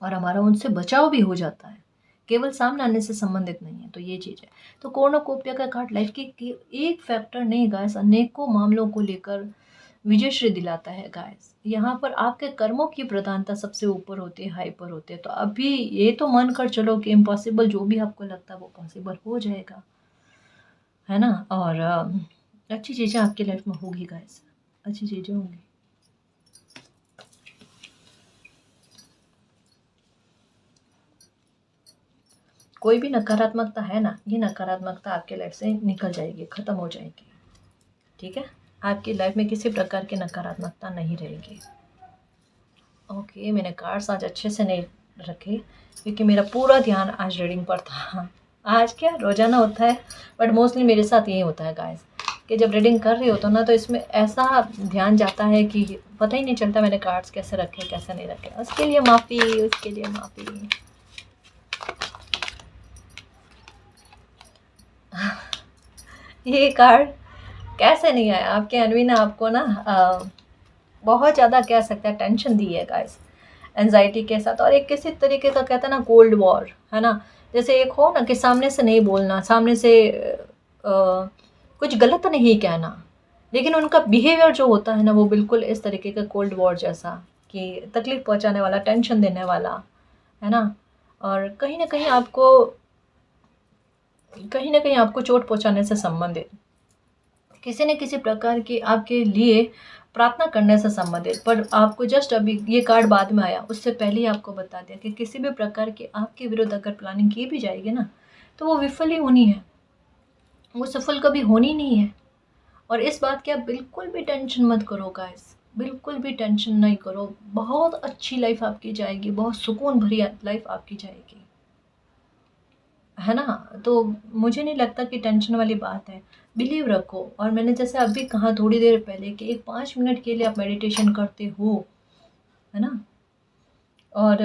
और हमारा उनसे बचाव भी हो जाता है, केवल सामने आने से संबंधित नहीं है। तो ये चीज़ है। तो कोर्नुकोपिया का कार्ड लाइफ की एक फैक्टर नहीं गाइस, अनेकों मामलों को लेकर विजयश्री दिलाता है गाइस। यहाँ पर आपके कर्मों की प्रधानता सबसे ऊपर होती है, हाई पर होती है। तो अभी ये तो मान कर चलो कि इम्पॉसिबल जो भी आपको लगता है वो पॉसिबल हो जाएगा, है ना? और अच्छी चीज़ें आपकी लाइफ में होगी गाइस, अच्छी चीज़ें होंगी। कोई भी नकारात्मकता है ना, ये नकारात्मकता आपके लाइफ से निकल जाएगी, ख़त्म हो जाएगी, ठीक है? आपकी लाइफ में किसी प्रकार की नकारात्मकता नहीं रहेगी। ओके, मैंने कार्ड्स आज अच्छे से नहीं रखे क्योंकि मेरा पूरा ध्यान आज रीडिंग पर था। आज क्या रोज़ाना होता है, बट मोस्टली मेरे साथ यही होता है गाइस, कि जब रीडिंग कर रही हो तो ना, तो इसमें ऐसा ध्यान जाता है कि पता ही नहीं चलता मैंने कार्ड्स कैसे रखे, कैसे नहीं रखे। उसके लिए माफ़ी, उसके लिए माफ़ी। ये कार्ड कैसे नहीं आया? आपके अनवी ने आपको ना बहुत ज़्यादा कह सकते हैं टेंशन दी है गाइस, एंजाइटी के साथ, और एक किसी तरीके का कहते हैं ना कोल्ड वॉर, है ना? जैसे एक हो ना कि सामने से नहीं बोलना, सामने से कुछ गलत नहीं कहना, लेकिन उनका बिहेवियर जो होता है ना, वो बिल्कुल इस तरीके का कोल्ड वॉर जैसा, कि तकलीफ़ पहुंचाने वाला, टेंशन देने वाला, है ना? और कहीं ना कहीं आपको चोट पहुंचाने से संबंधित, किसी न किसी प्रकार की आपके लिए प्रार्थना करने से संबंधित। पर आपको जस्ट अभी ये कार्ड बाद में आया, उससे पहले ही आपको बता दिया कि किसी भी प्रकार की आपके विरुद्ध अगर प्लानिंग की भी जाएगी ना, तो वो विफल ही होनी है, वो सफल कभी होनी नहीं है। और इस बात की आप बिल्कुल भी टेंशन मत करो गाइस, बिल्कुल भी टेंशन नहीं करो। बहुत अच्छी लाइफ आपकी जाएगी, बहुत सुकून भरी लाइफ आपकी जाएगी। है ना? तो मुझे नहीं लगता कि टेंशन वाली बात है। बिलीव रखो, और मैंने जैसे अभी कहा थोड़ी देर पहले कि एक 5 मिनट के लिए आप मेडिटेशन करते हो, है ना? और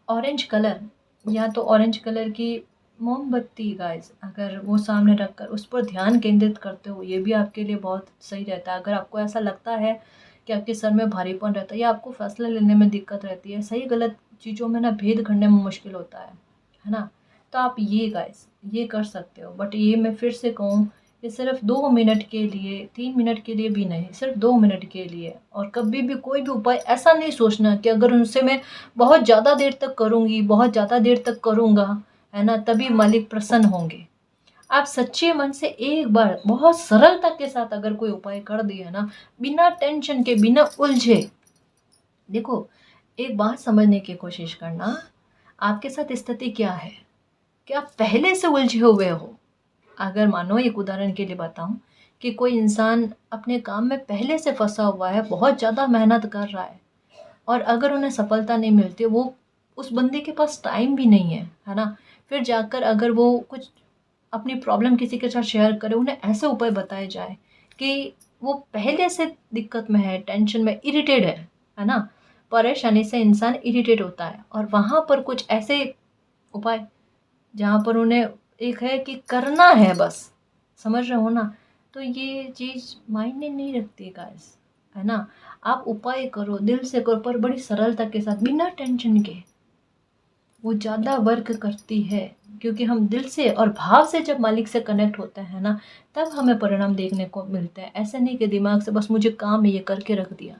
ऑरेंज कलर, या तो ऑरेंज कलर की मोमबत्ती गाइस, अगर वो सामने रखकर उस पर ध्यान केंद्रित करते हो, ये भी आपके लिए बहुत सही रहता है। अगर आपको ऐसा लगता है कि आपके सर में भारीपन रहता है या आपको फैसला लेने में दिक्कत रहती है, सही गलत चीज़ों में ना भेद करने में मुश्किल होता है ना? तो आप ये गाइस ये कर सकते हो। बट ये मैं फिर से कहूँ, ये सिर्फ 2 मिनट के लिए, 3 मिनट के लिए भी नहीं, सिर्फ 2 मिनट के लिए। और कभी भी कोई भी उपाय ऐसा नहीं सोचना कि अगर उनसे मैं बहुत ज़्यादा देर तक करूँगी, बहुत ज़्यादा देर तक करूँगा, है ना, तभी मालिक प्रसन्न होंगे। आप सच्चे मन से एक बार बहुत सरलता के साथ अगर कोई उपाय कर दिए ना, बिना टेंशन के, बिना उलझे, देखो, एक बात समझने की कोशिश करना, आपके साथ स्थिति क्या है कि आप पहले से उलझे हुए हो। अगर मानो एक उदाहरण के लिए बताऊं कि कोई इंसान अपने काम में पहले से फंसा हुआ है, बहुत ज़्यादा मेहनत कर रहा है, और अगर उन्हें सफलता नहीं मिलती, वो उस बंदे के पास टाइम भी नहीं है ना? फिर जाकर अगर वो कुछ अपनी प्रॉब्लम किसी के साथ शेयर करे, उन्हें ऐसे उपाय बताए जाए कि वो पहले से दिक्कत में है, टेंशन में, इरिटेट है ना? परेशानी से इंसान इरिटेट होता है, और वहाँ पर कुछ ऐसे उपाय जहाँ पर उन्हें एक है कि करना है बस, समझ रहे हो ना? तो ये चीज़ मायने नहीं रखती गाइस, है ना? आप उपाय करो, दिल से करो, पर बड़ी सरलता के साथ, बिना टेंशन के। वो ज़्यादा वर्क करती है, क्योंकि हम दिल से और भाव से जब मालिक से कनेक्ट होते हैं ना, तब हमें परिणाम देखने को मिलते हैं। ऐसे नहीं कि दिमाग से बस मुझे काम है, ये करके रख दिया,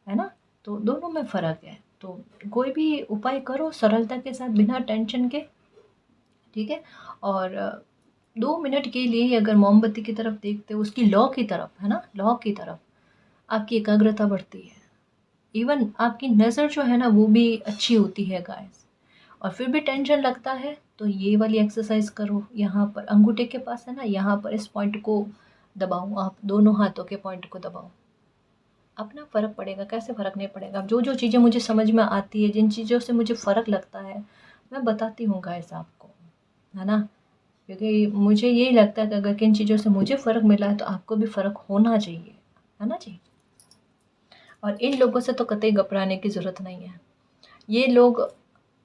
है ना? तो दोनों में फ़र्क है। तो कोई भी उपाय करो सरलता के साथ, बिना टेंशन के, ठीक है? और 2 मिनट के लिए ही अगर मोमबत्ती की तरफ देखते हो, उसकी लौ की तरफ, है ना, लौ की तरफ, आपकी एकाग्रता बढ़ती है। इवन आपकी नज़र जो है ना, वो भी अच्छी होती है गाइस। और फिर भी टेंशन लगता है, तो ये वाली एक्सरसाइज करो। यहाँ पर अंगूठे के पास है ना, यहाँ पर इस पॉइंट को दबाओ, आप दोनों हाथों के पॉइंट को दबाओ। अपना फ़र्क पड़ेगा, कैसे फ़र्क नहीं पड़ेगा? जो जो चीज़ें मुझे समझ में आती है, जिन चीज़ों से मुझे फ़र्क लगता है, मैं बताती हूँ गाइस आपको, है ना? क्योंकि मुझे यही लगता है कि अगर किन चीज़ों से मुझे फ़र्क मिला है, तो आपको भी फ़र्क होना चाहिए, है ना जी? और इन लोगों से तो कतई घबराने की ज़रूरत नहीं है। ये लोग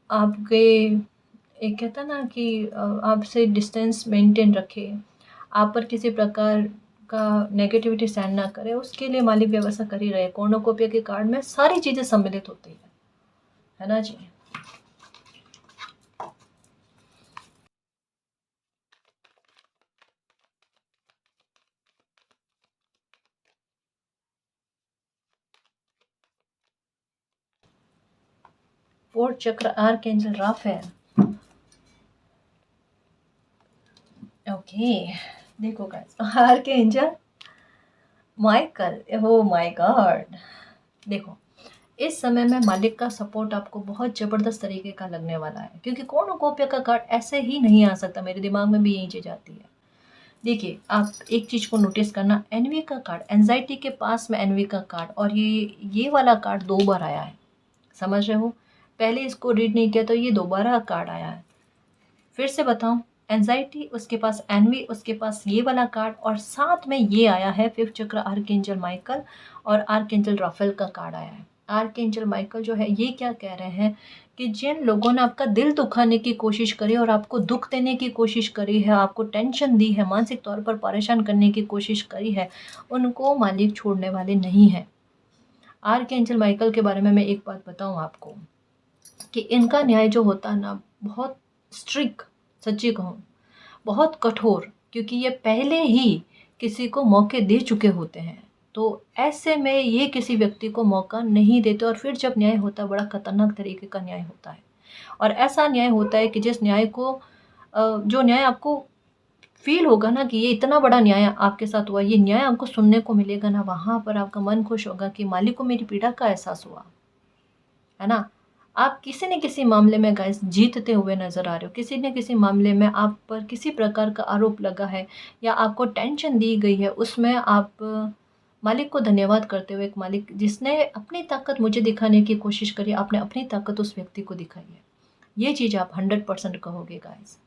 आपके, एक कहता ना कि आपसे डिस्टेंस मेंटेन रखे, आप पर किसी प्रकार का नेगेटिविटी सेंड ना करे, उसके लिए मालिक व्यवस्था कर ही रहे। कॉर्नोकोपिया के कार्ड में सारी चीज़ें सम्मिलित होती है ना जी? फोर्थ चक्र आर्कएंजल राफेल। ओके, देखो guys, archangel Michael, oh my God. देखो, इस समय में मालिक का सपोर्ट आपको बहुत ज़बरदस्त तरीके का लगने वाला है, क्योंकि कॉर्नुकोपिया का कार्ड ऐसे ही नहीं आ सकता। मेरे दिमाग में भी यही चीज़ आती है। देखिए, आप एक चीज़ को नोटिस करना, एनवी का कार्ड, एंजाइटी के पास में एनवी का कार्ड, और ये वाला कार्ड 2 बार आया है, समझ रहे हो? पहले इसको रीड नहीं किया तो ये दोबारा कार्ड आया है। फिर से बताऊं, एंजाइटी, उसके पास एनवी, उसके पास ये वाला कार्ड, और साथ में ये आया है फिफ्थ चक्र आर्कएंजल माइकल, और आर्कएंजल राफेल का कार्ड आया है। आर्कएंजल माइकल जो है, ये क्या कह रहे हैं कि जिन लोगों ने आपका दिल दुखाने की कोशिश करी और आपको दुख देने की कोशिश करी है, आपको टेंशन दी है, मानसिक तौर पर परेशान करने की कोशिश करी है, उनको मालिक छोड़ने वाले नहीं है। आर्कएंजल माइकल के बारे में मैं एक बात बताऊं आपको, कि इनका न्याय जो होता है ना, बहुत स्ट्रिक्ट, सच्ची कहूँ, बहुत कठोर, क्योंकि ये पहले ही किसी को मौके दे चुके होते हैं। तो ऐसे में ये किसी व्यक्ति को मौका नहीं देते, और फिर जब न्याय होता है, बड़ा खतरनाक तरीके का न्याय होता है। और ऐसा न्याय होता है कि जिस न्याय को जो न्याय आपको फील होगा ना कि ये इतना बड़ा न्याय आपके साथ हुआ, ये न्याय आपको सुनने को मिलेगा ना, वहाँ पर आपका मन खुश होगा कि मालिक को मेरी पीड़ा का एहसास हुआ, है ना? आप किसी न किसी मामले में गाइस जीतते हुए नज़र आ रहे हो। किसी न किसी मामले में आप पर किसी प्रकार का आरोप लगा है, या आपको टेंशन दी गई है, उसमें आप मालिक को धन्यवाद करते हुए, एक मालिक जिसने अपनी ताकत मुझे दिखाने की कोशिश करी, आपने अपनी ताकत उस व्यक्ति को दिखाई है। ये चीज़ आप 100% कहोगे गाइस,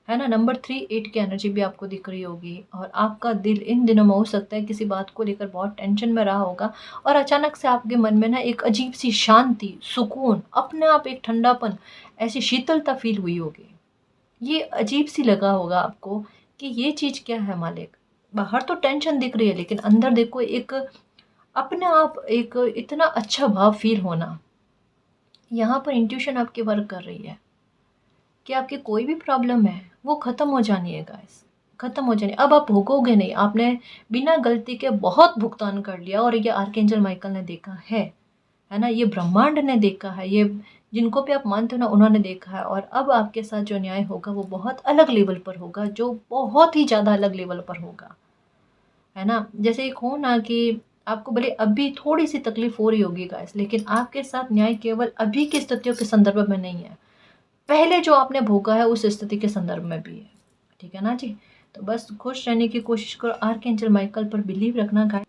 है ना। नंबर 3 8 की एनर्जी भी आपको दिख रही होगी, और आपका दिल इन दिनों में हो सकता है किसी बात को लेकर बहुत टेंशन में रहा होगा, और अचानक से आपके मन में ना एक अजीब सी शांति, सुकून, अपने आप एक ठंडापन, ऐसी शीतलता फील हुई होगी। ये अजीब सी लगा होगा आपको कि ये चीज़ क्या है मालिक। बाहर तो टेंशन दिख रही है, लेकिन अंदर देखो एक अपने आप एक इतना अच्छा भाव फील होना। यहाँ पर इंट्यूशन आपकी वर्क कर रही है कि आपकी कोई भी प्रॉब्लम है वो ख़त्म हो जानी है गाइस, ख़त्म हो जानी। अब आप भोगोगे नहीं, आपने बिना गलती के बहुत भुगतान कर लिया, और ये आर्कएंजल माइकल ने देखा है ना, ये ब्रह्मांड ने देखा है, ये जिनको भी आप मानते हो ना उन्होंने देखा है। और अब आपके साथ जो न्याय होगा वो बहुत अलग लेवल पर होगा, जो बहुत ही ज़्यादा अलग लेवल पर होगा, है ना। जैसे एक हो ना कि आपको भले अभी थोड़ी सी तकलीफ हो रही होगी गाइस, लेकिन आपके साथ न्याय केवल अभी की स्थितियों के संदर्भ में नहीं है, पहले जो आपने भोगा है उस स्थिति के संदर्भ में भी है, ठीक है ना जी। तो बस खुश रहने की कोशिश करो, आर्कएंजल माइकल पर बिलीव रखना गाइस,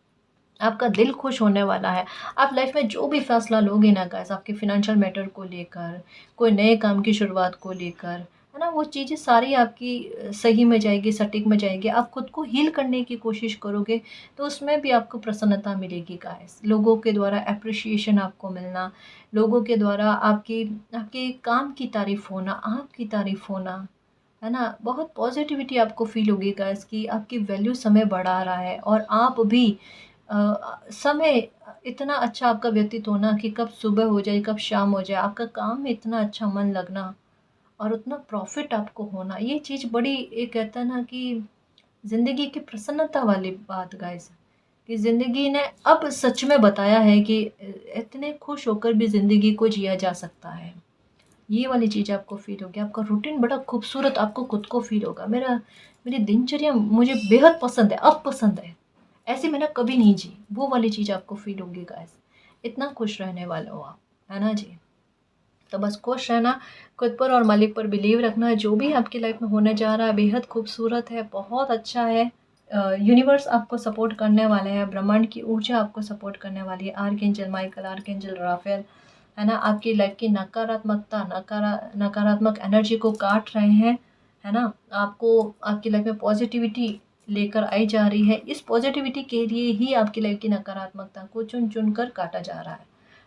आपका दिल खुश होने वाला है। आप लाइफ में जो भी फैसला लोगे ना गाइस, आपके फिनेंशियल मैटर को लेकर, कोई नए काम की शुरुआत को लेकर, है ना, वो चीज़ें सारी आपकी सही में जाएगी, सटीक में जाएगी। आप खुद को हील करने की कोशिश करोगे तो उसमें भी आपको प्रसन्नता मिलेगी गाइस। लोगों के द्वारा अप्रिशिएशन आपको मिलना, लोगों के द्वारा आपकी आपके काम की तारीफ़ होना, आपकी तारीफ़ होना, है ना, बहुत पॉजिटिविटी आपको फील होगी गाइस कि आपकी वैल्यू समय बढ़ा रहा है, और आप भी समय इतना अच्छा आपका व्यतीत होना कि कब सुबह हो जाए कब शाम हो जाए, आपका काम में इतना अच्छा मन लगना और उतना प्रॉफिट आपको होना, ये चीज़ बड़ी एक कहता है ना कि ज़िंदगी की प्रसन्नता वाली बात गाइस, कि ज़िंदगी ने अब सच में बताया है कि इतने खुश होकर भी ज़िंदगी को जिया जा सकता है। ये वाली चीज़ आपको फ़ील होगी, आपका रूटीन बड़ा खूबसूरत आपको खुद को फ़ील होगा। मेरी दिनचर्या मुझे बेहद पसंद है, अब पसंद है, ऐसी मैंने कभी नहीं जी, वो वाली चीज़ आपको फ़ील होगी गाइस। इतना खुश रहने वाले हो आप, है ना जी। तो बस खुश रहना, खुद पर और मालिक पर बिलीव रखना, जो भी आपकी लाइफ में होने जा रहा है बेहद खूबसूरत है, बहुत अच्छा है। यूनिवर्स आपको सपोर्ट करने वाले हैं, ब्रह्मांड की ऊर्जा आपको सपोर्ट करने वाली है, आर्कएंजल माइकल, आर्कएंजल राफेल, है ना, आपकी लाइफ की नकारात्मकता, नकारात्मक एनर्जी को काट रहे हैं, है ना। आपको आपकी लाइफ में पॉजिटिविटी लेकर आई जा रही है, इस पॉजिटिविटी के लिए ही आपकी लाइफ की नकारात्मकता को चुन चुन कर काटा जा रहा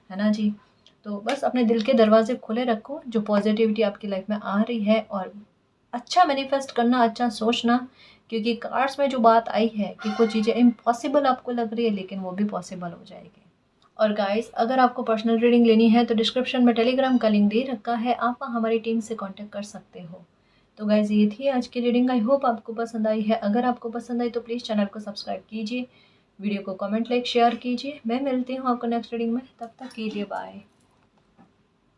है ना जी। तो बस अपने दिल के दरवाजे खुले रखो, जो पॉजिटिविटी आपकी लाइफ में आ रही है, और अच्छा मैनिफेस्ट करना, अच्छा सोचना, क्योंकि कार्ड्स में जो बात आई है कि कुछ चीज़ें इम्पॉसिबल आपको लग रही है, लेकिन वो भी पॉसिबल हो जाएगी। और गाइस, अगर आपको पर्सनल रीडिंग लेनी है तो डिस्क्रिप्शन में टेलीग्राम का लिंक दे रखा है, आप वहाँ हमारी टीम से कांटेक्ट कर सकते हो। तो गाइस, ये थी आज की रीडिंग, आई होप आपको पसंद आई है। अगर आपको पसंद आई तो प्लीज़ चैनल को सब्सक्राइब कीजिए, वीडियो को कमेंट, लाइक, शेयर कीजिए। मैं मिलती हूँ आपको नेक्स्ट रीडिंग में, तब तक के लिए बाय।